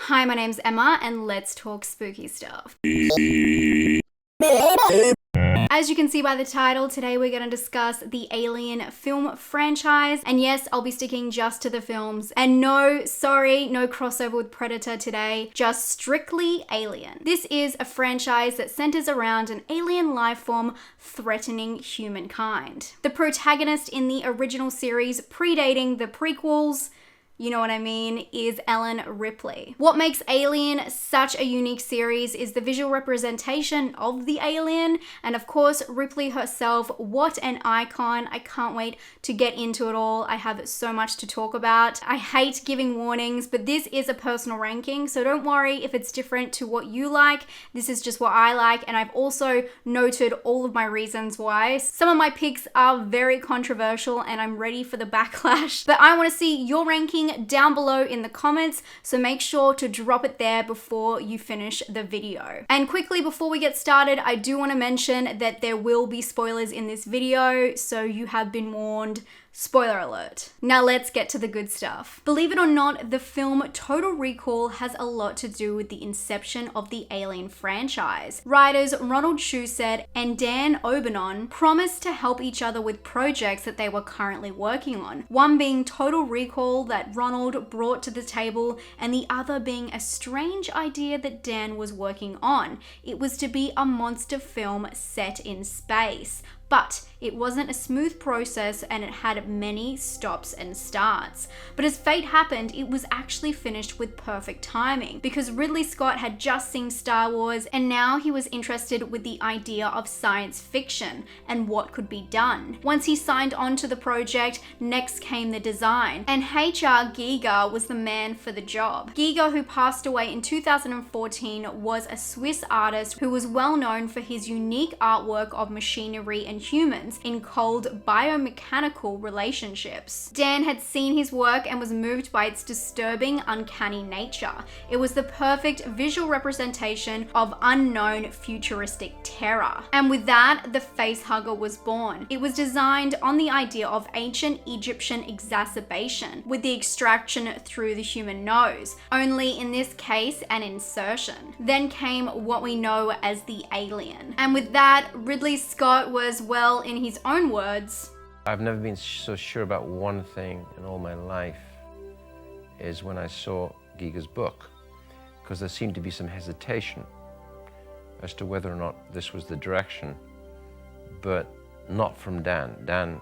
Hi, my name's Emma, and let's talk spooky stuff. As you can see by the title, today we're going to discuss the Alien film franchise. And yes, I'll be sticking just to the films. And no, sorry, no crossover with Predator today, just strictly Alien. This is a franchise that centers around an alien life form threatening humankind. The protagonist in the original series, predating the prequels, you know what I mean, is Ellen Ripley. What makes Alien such a unique series is the visual representation of the alien, and of course, Ripley herself. What an icon. I can't wait to get into it all. I have so much to talk about. I hate giving warnings, but this is a personal ranking, so don't worry if it's different to what you like. This is just what I like, and I've also noted all of my reasons why. Some of my picks are very controversial, and I'm ready for the backlash, but I want to see your ranking down below in the comments, so make sure to drop it there before you finish the video. And quickly before we get started, I do want to mention that there will be spoilers in this video, so you have been warned. Spoiler alert. Now let's get to the good stuff. Believe it or not, the film Total Recall has a lot to do with the inception of the Alien franchise. Writers Ronald Shusett and Dan Obernon promised to help each other with projects that they were currently working on. One being Total Recall that Ronald brought to the table, and the other being a strange idea that Dan was working on. It was to be a monster film set in space. But it wasn't a smooth process, and it had many stops and starts. But as fate happened, it was actually finished with perfect timing, because Ridley Scott had just seen Star Wars, and now he was interested with the idea of science fiction and what could be done. Once he signed on to the project, next came the design, and H.R. Giger was the man for the job. Giger, who passed away in 2014, was a Swiss artist who was well known for his unique artwork of machinery and humans in cold biomechanical relationships. Dan had seen his work and was moved by its disturbing, uncanny nature. It was the perfect visual representation of unknown futuristic terror. And with that, the facehugger was born. It was designed on the idea of ancient Egyptian exacerbation, with the extraction through the human nose, only in this case an insertion. Then came what we know as the alien. And with that, Ridley Scott was, well, in his own words, I've never been so sure about one thing in all my life is when I saw Giger's book, because there seemed to be some hesitation as to whether or not this was the direction, but not from Dan. Dan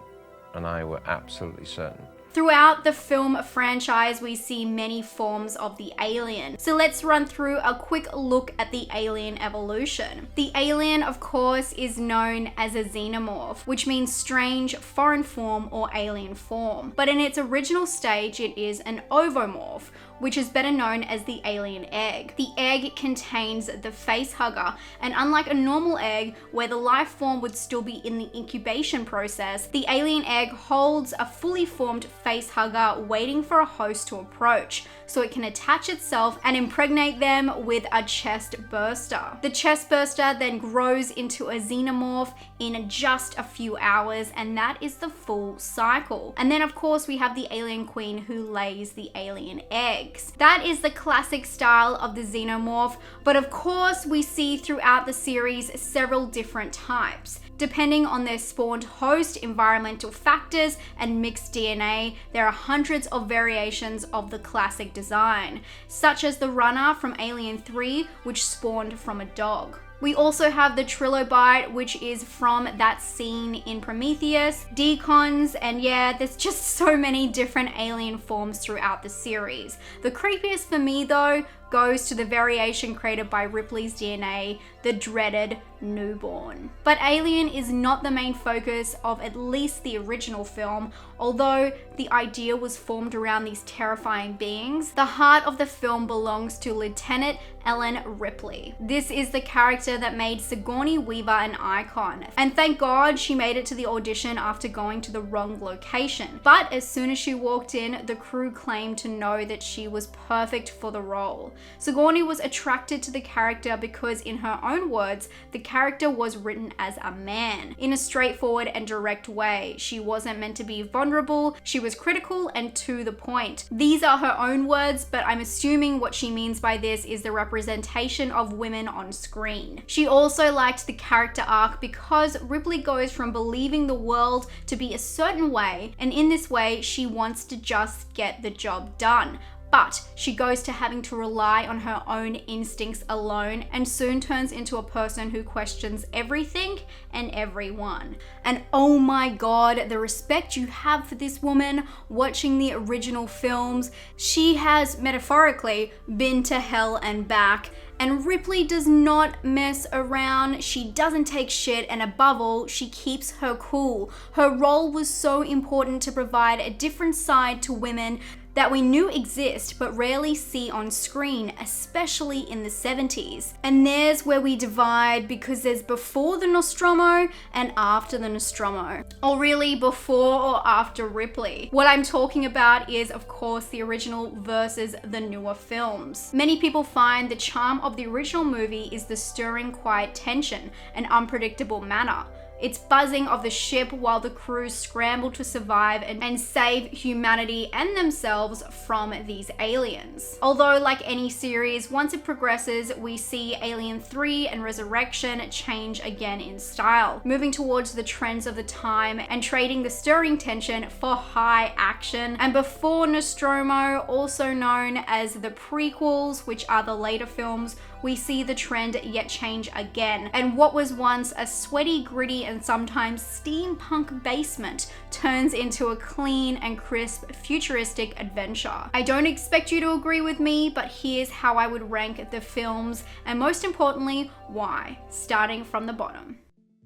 and I were absolutely certain. Throughout the film franchise, we see many forms of the alien. So let's run through a quick look at the alien evolution. The alien, of course, is known as a xenomorph, which means strange, foreign form or alien form. But in its original stage, it is an ovomorph, which is better known as the alien egg. The egg contains the facehugger, and unlike a normal egg, where the life form would still be in the incubation process, the alien egg holds a fully formed facehugger waiting for a host to approach, so it can attach itself and impregnate them with a chest burster. The chest burster then grows into a xenomorph in just a few hours, and that is the full cycle. And then of course we have the alien queen who lays the alien eggs. That is the classic style of the xenomorph, but of course we see throughout the series several different types. Depending on their spawned host, environmental factors, and mixed DNA, there are hundreds of variations of the classic design, such as the runner from Alien 3, which spawned from a dog. We also have the trilobite, which is from that scene in Prometheus, decons, and yeah, there's just so many different alien forms throughout the series. The creepiest for me though goes to the variation created by Ripley's DNA, the dreaded newborn. But Alien is not the main focus of at least the original film, although the idea was formed around these terrifying beings. The heart of the film belongs to Lieutenant Ellen Ripley. This is the character that made Sigourney Weaver an icon, and thank God she made it to the audition after going to the wrong location. But as soon as she walked in, the crew claimed to know that she was perfect for the role. Sigourney was attracted to the character because, in her own words, the character was written as a man in a straightforward and direct way. She wasn't meant to be vulnerable, she was critical and to the point. These are her own words, but I'm assuming what she means by this is the representation of women on screen. She also liked the character arc because Ripley goes from believing the world to be a certain way, and in this way she wants to just get the job done. But she goes to having to rely on her own instincts alone and soon turns into a person who questions everything and everyone. And oh my god, the respect you have for this woman watching the original films. She has metaphorically been to hell and back. And Ripley does not mess around, she doesn't take shit, and above all, she keeps her cool. Her role was so important to provide a different side to women that we knew exist but rarely see on screen, especially in the 70s. And there's where we divide, because there's before the Nostromo and after the Nostromo. Or really before or after Ripley. What I'm talking about is, of course, the original versus the newer films. Many people find the charm of the original movie is the stirring quiet tension and unpredictable manner. It's buzzing of the ship while the crew scramble to survive and save humanity and themselves from these aliens. Although, like any series, once it progresses, we see Alien 3 and Resurrection change again in style, moving towards the trends of the time and trading the stirring tension for high action. And before Nostromo, also known as the prequels, which are the later films, we see the trend yet change again. And what was once a sweaty, gritty, and sometimes steampunk basement turns into a clean and crisp futuristic adventure. I don't expect you to agree with me, but here's how I would rank the films, and most importantly, why, starting from the bottom.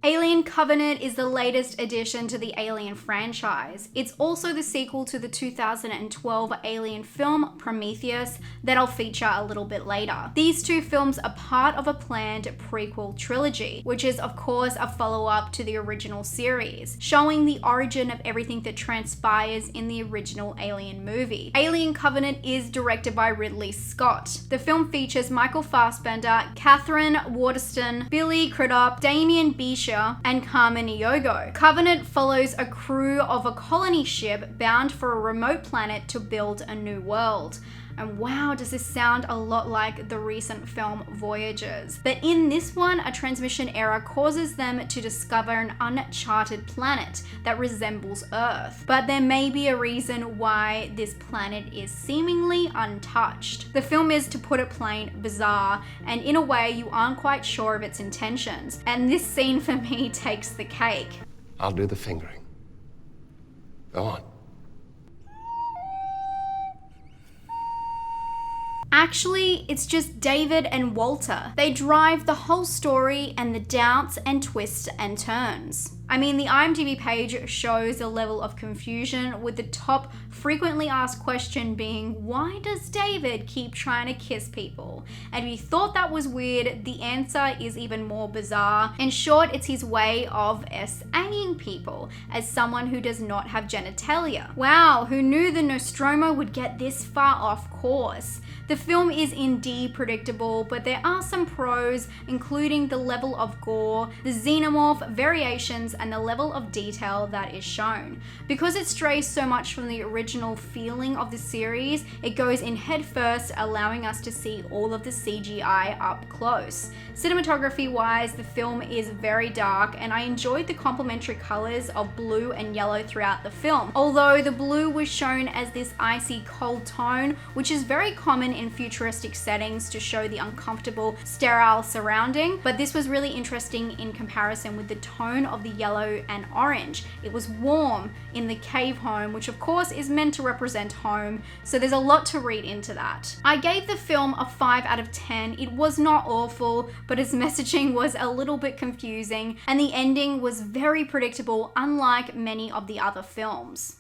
Alien Covenant is the latest addition to the Alien franchise. It's also the sequel to the 2012 Alien film Prometheus that I'll feature a little bit later. These two films are part of a planned prequel trilogy, which is of course a follow-up to the original series, showing the origin of everything that transpires in the original Alien movie. Alien Covenant is directed by Ridley Scott. The film features Michael Fassbender, Catherine Waterston, Billy Crudup, Damien Bichir, and Carmen Yogo. Covenant follows a crew of a colony ship bound for a remote planet to build a new world. And wow, does this sound a lot like the recent film Voyagers. But in this one, a transmission error causes them to discover an uncharted planet that resembles Earth. But there may be a reason why this planet is seemingly untouched. The film is, to put it plain, bizarre, and in a way you aren't quite sure of its intentions. And this scene for me takes the cake. I'll do the fingering. Go on. Actually, it's just David and Walter. They drive the whole story and the doubts and twists and turns. I mean, the IMDb page shows a level of confusion, with the top frequently asked question being, why does David keep trying to kiss people? And if you thought that was weird, the answer is even more bizarre. In short, it's his way of SAing people as someone who does not have genitalia. Wow, who knew the Nostromo would get this far off course? The film is indeed predictable, but there are some pros, including the level of gore, the xenomorph variations, and the level of detail that is shown. Because it strays so much from the original feeling of the series, it goes in head first, allowing us to see all of the CGI up close. Cinematography wise, the film is very dark, and I enjoyed the complementary colors of blue and yellow throughout the film. Although the blue was shown as this icy cold tone, which is very common in futuristic settings to show the uncomfortable, sterile surrounding, but this was really interesting in comparison with the tone of the yellow and orange. It was warm in the cave home, which of course is meant to represent home, so there's a lot to read into that. I gave the film a 5 out of 10. It was not awful, but its messaging was a little bit confusing, and the ending was very predictable, unlike many of the other films.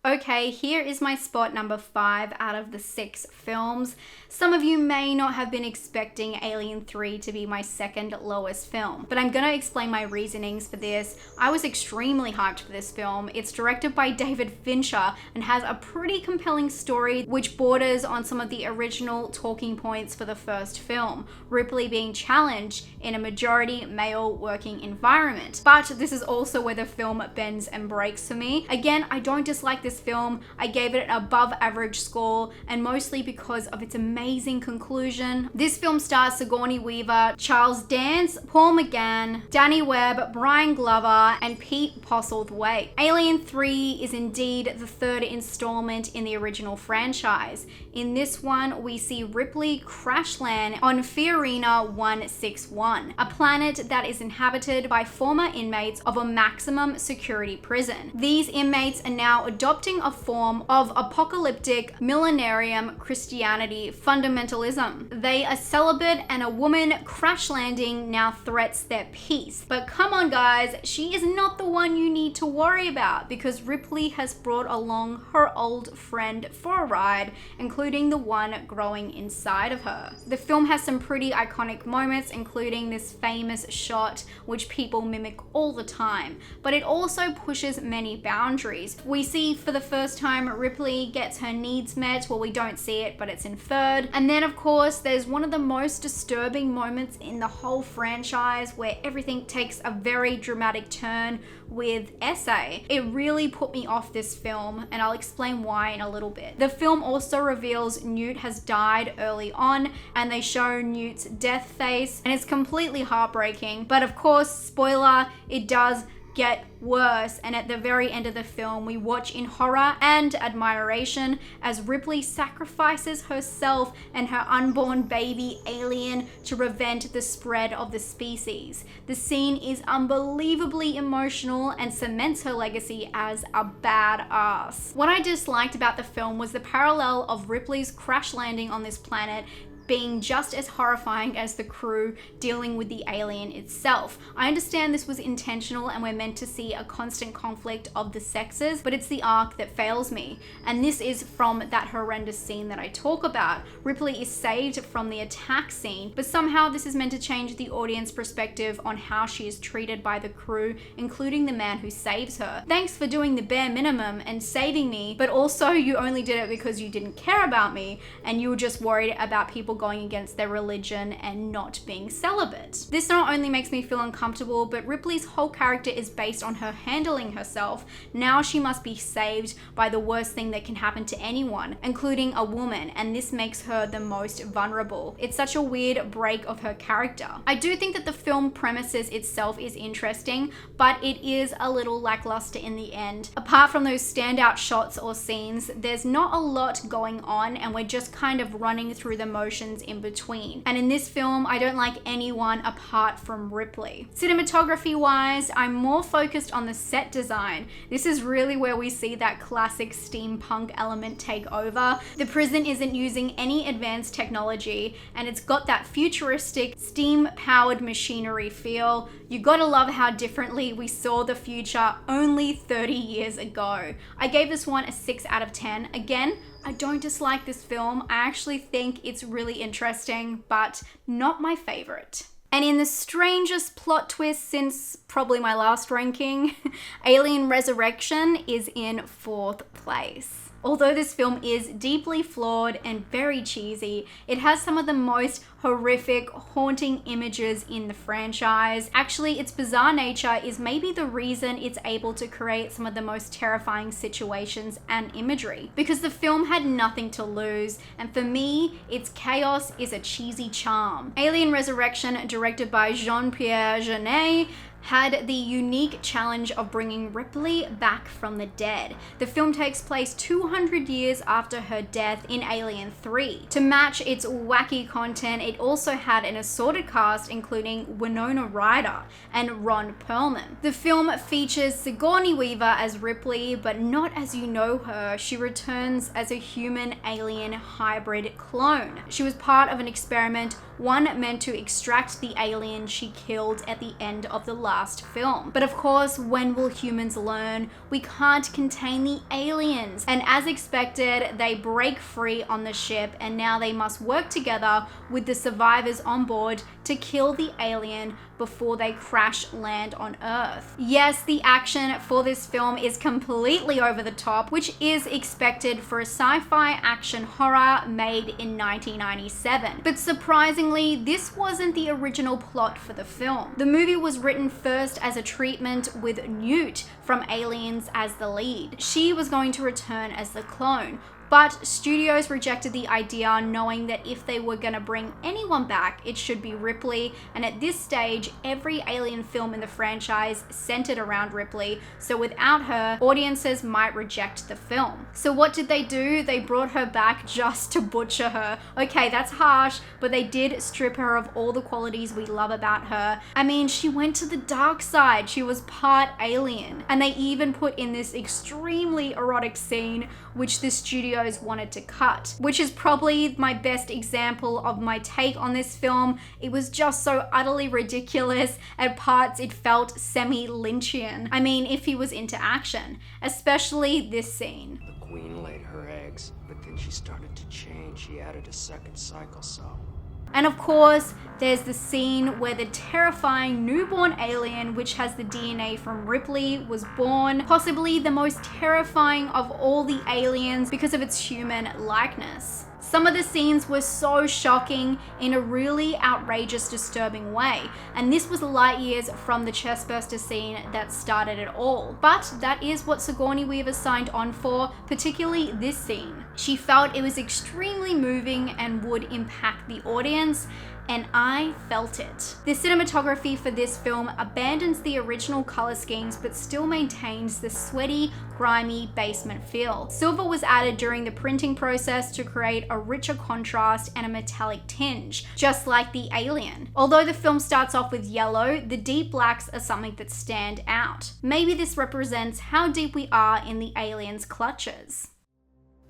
Okay, here is my spot number 5 out of the 6 films. Some of you may not have been expecting Alien 3 to be my second lowest film, but I'm gonna explain my reasonings for this. I was extremely hyped for this film. It's directed by David Fincher and has a pretty compelling story which borders on some of the original talking points for the first film, Ripley being challenged in a majority male working environment. But this is also where the film bends and breaks for me. Again, I don't dislike this film. I gave it an above average score, and mostly because of its amazing conclusion. This film stars Sigourney Weaver, Charles Dance, Paul McGann, Danny Webb, Brian Glover, and Pete Postlethwaite. Alien 3 is indeed the third installment in the original franchise. In this one, we see Ripley crash land on Fiorina 161, a planet that is inhabited by former inmates of a maximum security prison. These inmates are now adopting a form of apocalyptic millenarium Christianity fundamentalism. They are celibate, and a woman crash landing now threats their peace. But come on guys, she is not the one you need to worry about, because Ripley has brought along her old friend for a ride, including the one growing inside of her. The film has some pretty iconic moments, including this famous shot which people mimic all the time, but it also pushes many boundaries. We see for the first time Ripley gets her needs met. Well, we don't see it, but it's inferred. And then of course there's one of the most disturbing moments in the whole franchise where everything takes a very dramatic turn with Essay. It really put me off this film, and I'll explain why in a little bit. The film also reveals Newt has died early on, and they show Newt's death face, and it's completely heartbreaking. But of course, spoiler, it does get worse, and at the very end of the film we watch in horror and admiration as Ripley sacrifices herself and her unborn baby alien to prevent the spread of the species. The scene is unbelievably emotional and cements her legacy as a badass. What I disliked about the film was the parallel of Ripley's crash landing on this planet being just as horrifying as the crew dealing with the alien itself. I understand this was intentional and we're meant to see a constant conflict of the sexes, but it's the arc that fails me. And this is from that horrendous scene that I talk about. Ripley is saved from the attack scene, but somehow this is meant to change the audience perspective on how she is treated by the crew, including the man who saves her. Thanks for doing the bare minimum and saving me, but also you only did it because you didn't care about me and you were just worried about people going against their religion and not being celibate. This not only makes me feel uncomfortable, but Ripley's whole character is based on her handling herself. Now she must be saved by the worst thing that can happen to anyone, including a woman, and this makes her the most vulnerable. It's such a weird break of her character. I do think that the film premises itself is interesting, but it is a little lackluster in the end. Apart from those standout shots or scenes, there's not a lot going on, and we're just kind of running through the motions in between. And in this film, I don't like anyone apart from Ripley. Cinematography wise, I'm more focused on the set design. This is really where we see that classic steampunk element take over. The prison isn't using any advanced technology, and it's got that futuristic steam-powered machinery feel. You gotta love how differently we saw the future only 30 years ago. I gave this one a 6 out of 10. Again, I don't dislike this film. I actually think it's really interesting, but not my favorite. And in the strangest plot twist since probably my last ranking, Alien Resurrection is in 4th place. Although this film is deeply flawed and very cheesy, it has some of the most horrific, haunting images in the franchise. Actually, its bizarre nature is maybe the reason it's able to create some of the most terrifying situations and imagery, because the film had nothing to lose, and for me, its chaos is a cheesy charm. Alien Resurrection, directed by Jean-Pierre Jeunet, had the unique challenge of bringing Ripley back from the dead. The film takes place 200 years after her death in Alien 3. To match its wacky content, it also had an assorted cast including Winona Ryder and Ron Perlman. The film features Sigourney Weaver as Ripley, but not as you know her. She returns as a human-alien hybrid clone. She was part of an experiment, one meant to extract the alien she killed at the end of the last film. But of course, when will humans learn? We can't contain the aliens. And as expected, they break free on the ship, and now they must work together with the survivors on board to kill the alien before they crash land on Earth. Yes, the action for this film is completely over the top, which is expected for a sci-fi action horror made in 1997. But surprisingly, this wasn't the original plot for the film. The movie was written first as a treatment with Newt from Aliens as the lead. She was going to return as the clone, but studios rejected the idea, knowing that if they were gonna bring anyone back, it should be Ripley, and at this stage, every Alien film in the franchise centered around Ripley, so without her, audiences might reject the film. So what did they do? They brought her back just to butcher her. Okay, that's harsh, but they did strip her of all the qualities we love about her. I mean, she went to the dark side. She was part alien. And they even put in this extremely erotic scene, which the studios wanted to cut, which is probably my best example of my take on this film. It was just so utterly ridiculous. At parts, it felt semi-Lynchian. I mean, if he was into action, especially this scene. The queen laid her eggs, but then she started to change. She added a second cycle cell. And of course, there's the scene where the terrifying newborn alien, which has the DNA from Ripley, was born, possibly the most terrifying of all the aliens because of its human likeness. Some of the scenes were so shocking in a really outrageous, disturbing way, and this was light years from the chestburster scene that started it all. But that is what Sigourney Weaver signed on for, particularly this scene. She felt it was extremely moving and would impact the audience, and I felt it. The cinematography for this film abandons the original color schemes but still maintains the sweaty, grimy basement feel. Silver was added during the printing process to create a richer contrast and a metallic tinge, just like the Alien. Although the film starts off with yellow, the deep blacks are something that stand out. Maybe this represents how deep we are in the alien's clutches.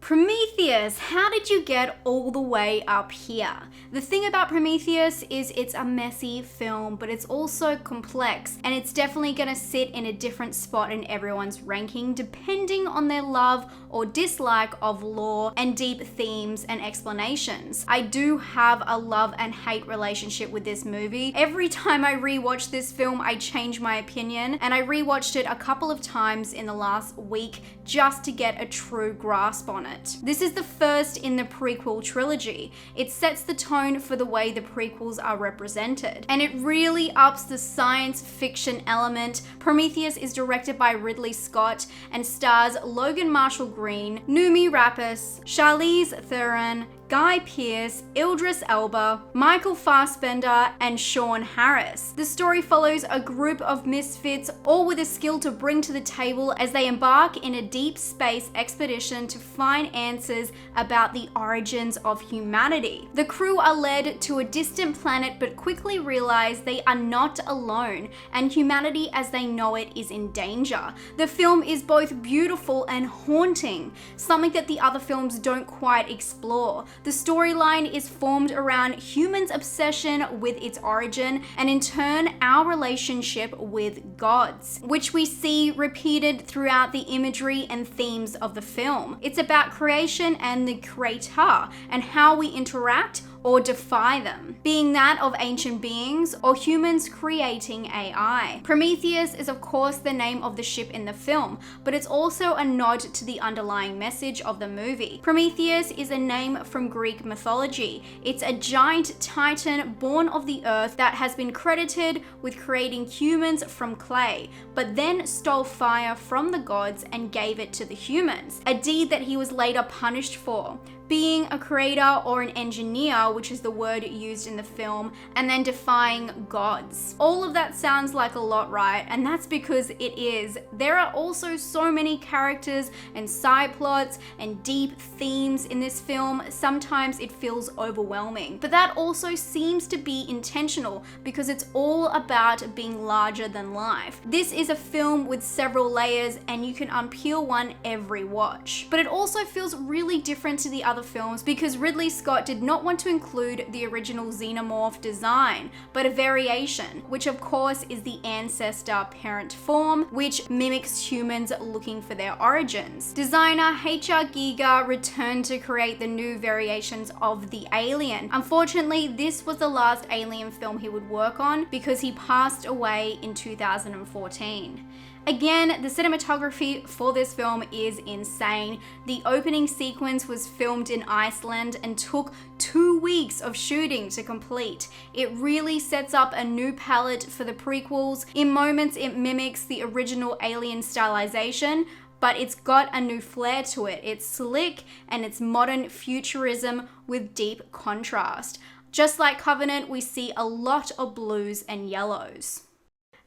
Prometheus, how did you get all the way up here? The thing about Prometheus is it's a messy film, but it's also complex, and it's definitely gonna sit in a different spot in everyone's ranking depending on their love or dislike of lore and deep themes and explanations. I do have a love and hate relationship with this movie. Every time I rewatch this film, I change my opinion, and I rewatched it a couple of times in the last week just to get a true grasp on it. This is the first in the prequel trilogy. It sets the tone for the way the prequels are represented, and it really ups the science fiction element. Prometheus is directed by Ridley Scott and stars Logan Marshall Green, Noomi Rapace, Charlize Theron, Guy Pearce, Idris Elba, Michael Fassbender, and Sean Harris. The story follows a group of misfits, all with a skill to bring to the table as they embark in a deep space expedition to find answers about the origins of humanity. The crew are led to a distant planet but quickly realize they are not alone, and humanity as they know it is in danger. The film is both beautiful and haunting, something that the other films don't quite explore. The storyline is formed around humans' obsession with its origin, and in turn our relationship with gods, which we see repeated throughout the imagery and themes of the film. It's about creation and the creator, and how we interact or defy them, being that of ancient beings or humans creating AI. Prometheus is of course the name of the ship in the film, but it's also a nod to the underlying message of the movie. Prometheus is a name from Greek mythology. It's a giant titan born of the earth that has been credited with creating humans from clay, but then stole fire from the gods and gave it to the humans, a deed that he was later punished for, being a creator or an engineer, which is the word used in the film, and then defying gods. All of that sounds like a lot, right? And that's because it is. There are also so many characters and side plots and deep themes in this film. Sometimes it feels overwhelming, but that also seems to be intentional because it's all about being larger than life. This is a film with several layers, and you can unpeel one every watch. But it also feels really different to the other other films because Ridley Scott did not want to include the original xenomorph design, but a variation, which of course is the ancestor parent form, which mimics humans looking for their origins. Designer H.R. Giger returned to create the new variations of the alien. Unfortunately, this was the last Alien film he would work on because he passed away in 2014. Again, the cinematography for this film is insane. The opening sequence was filmed in Iceland and took 2 weeks of shooting to complete. It really sets up a new palette for the prequels. In moments, it mimics the original Alien stylization, but it's got a new flair to it. It's slick and it's modern futurism with deep contrast. Just like Covenant, we see a lot of blues and yellows.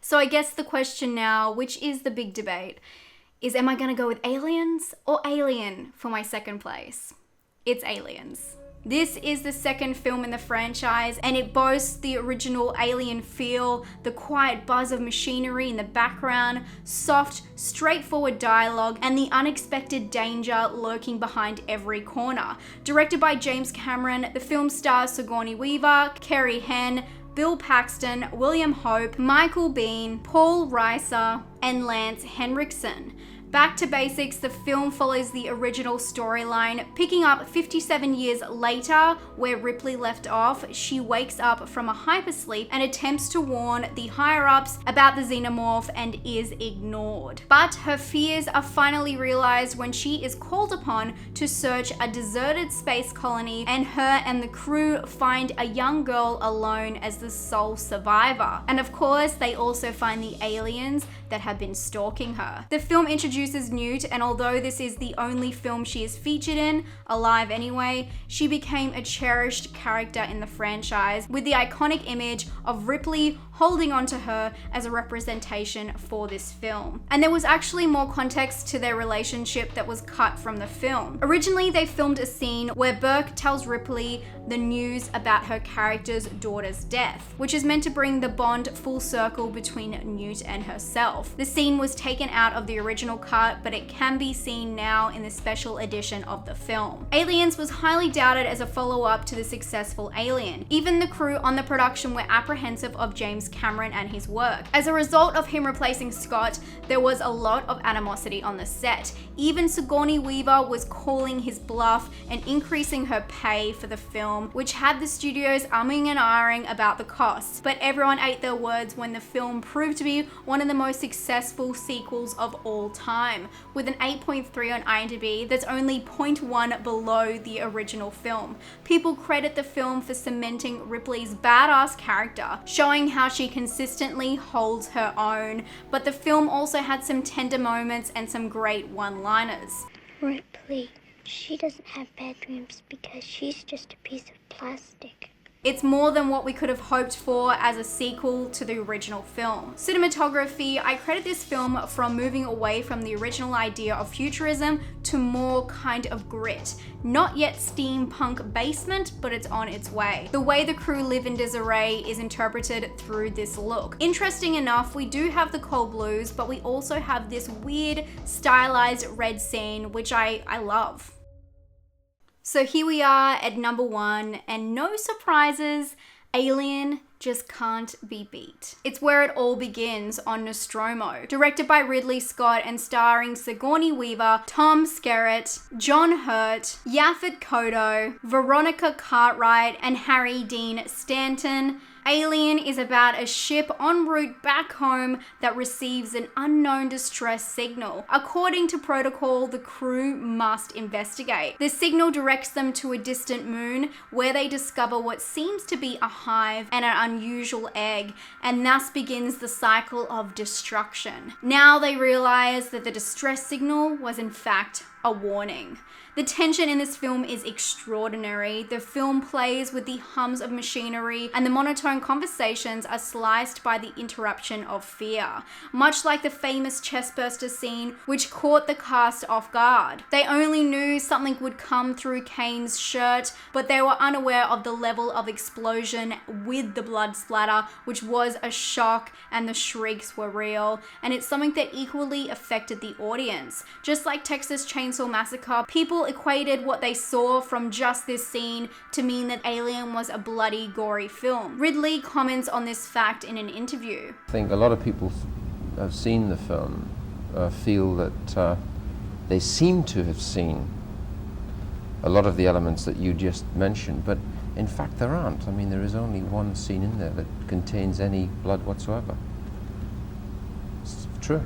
So I guess the question now, which is the big debate, is am I gonna go with Aliens or Alien for my second place? It's Aliens. This is the second film in the franchise and it boasts the original Alien feel, the quiet buzz of machinery in the background, soft, straightforward dialogue, and the unexpected danger lurking behind every corner. Directed by James Cameron, the film stars Sigourney Weaver, Kerry Henn, Bill Paxton, William Hope, Michael Biehn, Paul Reiser, and Lance Henriksen. Back to basics, the film follows the original storyline, picking up 57 years later where Ripley left off. She wakes up from a hypersleep and attempts to warn the higher-ups about the xenomorph and is ignored. But her fears are finally realized when she is called upon to search a deserted space colony, and her and the crew find a young girl alone as the sole survivor. And of course, they also find the aliens that have been stalking her. The film introduces Newt, and although this is the only film she is featured in, alive anyway, she became a cherished character in the franchise with the iconic image of Ripley holding onto her as a representation for this film. And there was actually more context to their relationship that was cut from the film. Originally, they filmed a scene where Burke tells Ripley the news about her character's daughter's death, which is meant to bring the bond full circle between Newt and herself. The scene was taken out of the original cut, but it can be seen now in the special edition of the film. Aliens was highly doubted as a follow-up to the successful Alien. Even the crew on the production were apprehensive of James Cameron and his work. As a result of him replacing Scott, there was a lot of animosity on the set. Even Sigourney Weaver was calling his bluff and increasing her pay for the film, which had the studios umming and ahhing about the costs. But everyone ate their words when the film proved to be one of the most successful sequels of all time, with an 8.3 on IMDb that's only 0.1 below the original film. People credit the film for cementing Ripley's badass character, showing how she consistently holds her own, but the film also had some tender moments and some great one-liners. Ripley, she doesn't have bad dreams because she's just a piece of plastic. It's more than what we could have hoped for as a sequel to the original film. Cinematography, I credit this film from moving away from the original idea of futurism to more kind of grit. Not yet steampunk basement, but it's on its way. The way the crew live in disarray is interpreted through this look. Interesting enough, we do have the cold blues, but we also have this weird stylized red scene, which I love. So here we are at number 1, and no surprises, Alien just can't be beat. It's where it all begins on Nostromo, directed by Ridley Scott and starring Sigourney Weaver, Tom Skerritt, John Hurt, Yaphet Kotto, Veronica Cartwright, and Harry Dean Stanton. Alien is about a ship en route back home that receives an unknown distress signal. According to protocol, the crew must investigate. The signal directs them to a distant moon where they discover what seems to be a hive and an unusual egg, and thus begins the cycle of destruction. Now they realize that the distress signal was in fact a warning. The tension in this film is extraordinary. The film plays with the hums of machinery, and the monotone conversations are sliced by the interruption of fear, much like the famous chestburster scene which caught the cast off guard. They only knew something would come through Kane's shirt, but they were unaware of the level of explosion with the blood splatter, which was a shock, and the shrieks were real, and it's something that equally affected the audience. Just like Texas Chainsaw Chainsaw Massacre, people equated what they saw from just this scene to mean that Alien was a bloody, gory film. Ridley comments on this fact in an interview. I think a lot of people have seen the film feel that they seem to have seen a lot of the elements that you just mentioned, but in fact there aren't. I mean, there is only one scene in there that contains any blood whatsoever. It's true.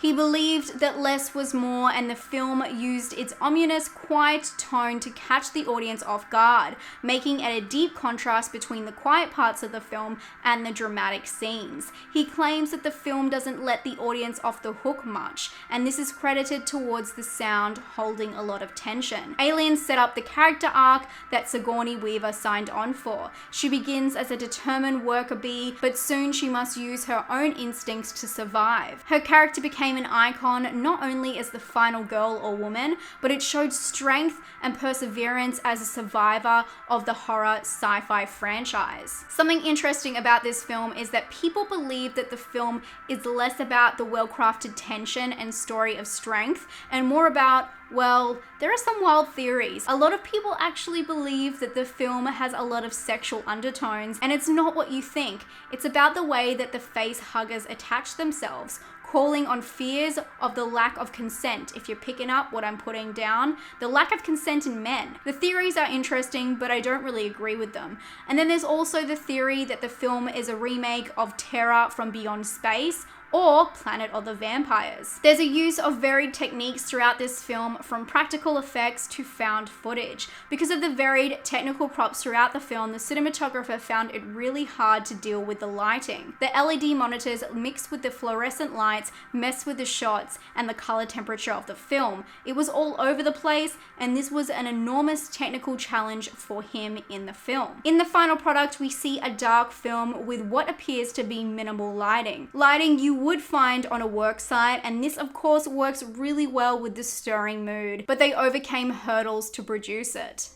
He believed that less was more, and the film used its ominous, quiet tone to catch the audience off guard, making it a deep contrast between the quiet parts of the film and the dramatic scenes. He claims that the film doesn't let the audience off the hook much, and this is credited towards the sound holding a lot of tension. Alien set up the character arc that Sigourney Weaver signed on for. She begins as a determined worker bee, but soon she must use her own instincts to survive. Her character became an icon not only as the final girl or woman, but it showed strength and perseverance as a survivor of the horror sci-fi franchise. Something interesting about this film is that people believe that the film is less about the well-crafted tension and story of strength and more about, well, there are some wild theories. A lot of people actually believe that the film has a lot of sexual undertones, and it's not what you think. It's about the way that the face huggers attach themselves, calling on fears of the lack of consent. If you're picking up what I'm putting down, the lack of consent in men. The theories are interesting, but I don't really agree with them. And then there's also the theory that the film is a remake of Terror from Beyond Space, or Planet of the Vampires. There's a use of varied techniques throughout this film, from practical effects to found footage. Because of the varied technical props throughout the film, the cinematographer found it really hard to deal with the lighting. The LED monitors mixed with the fluorescent lights messed with the shots and the color temperature of the film. It was all over the place, and this was an enormous technical challenge for him in the film. In the final product, we see a dark film with what appears to be minimal lighting. Lighting you would find on a work site, and this of course works really well with the stirring mood, but they overcame hurdles to produce it.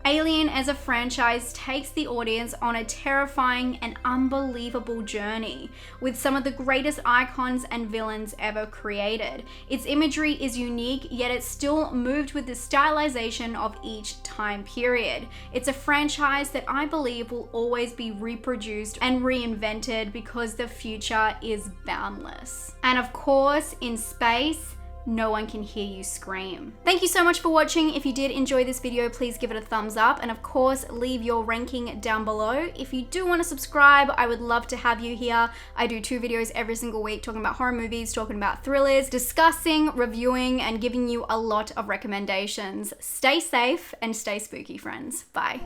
Alien as a franchise takes the audience on a terrifying and unbelievable journey with some of the greatest icons and villains ever created. Its imagery is unique, yet it's still moved with the stylization of each time period. It's a franchise that I believe will always be reproduced and reinvented because the future is boundless. And of course, in space, no one can hear you scream. Thank you so much for watching. If you did enjoy this video, please give it a thumbs up, and of course leave your ranking down below. If you do want to subscribe, I would love to have you here. I do 2 videos every single week talking about horror movies, talking about thrillers, discussing, reviewing, and giving you a lot of recommendations. Stay safe and stay spooky, friends. Bye.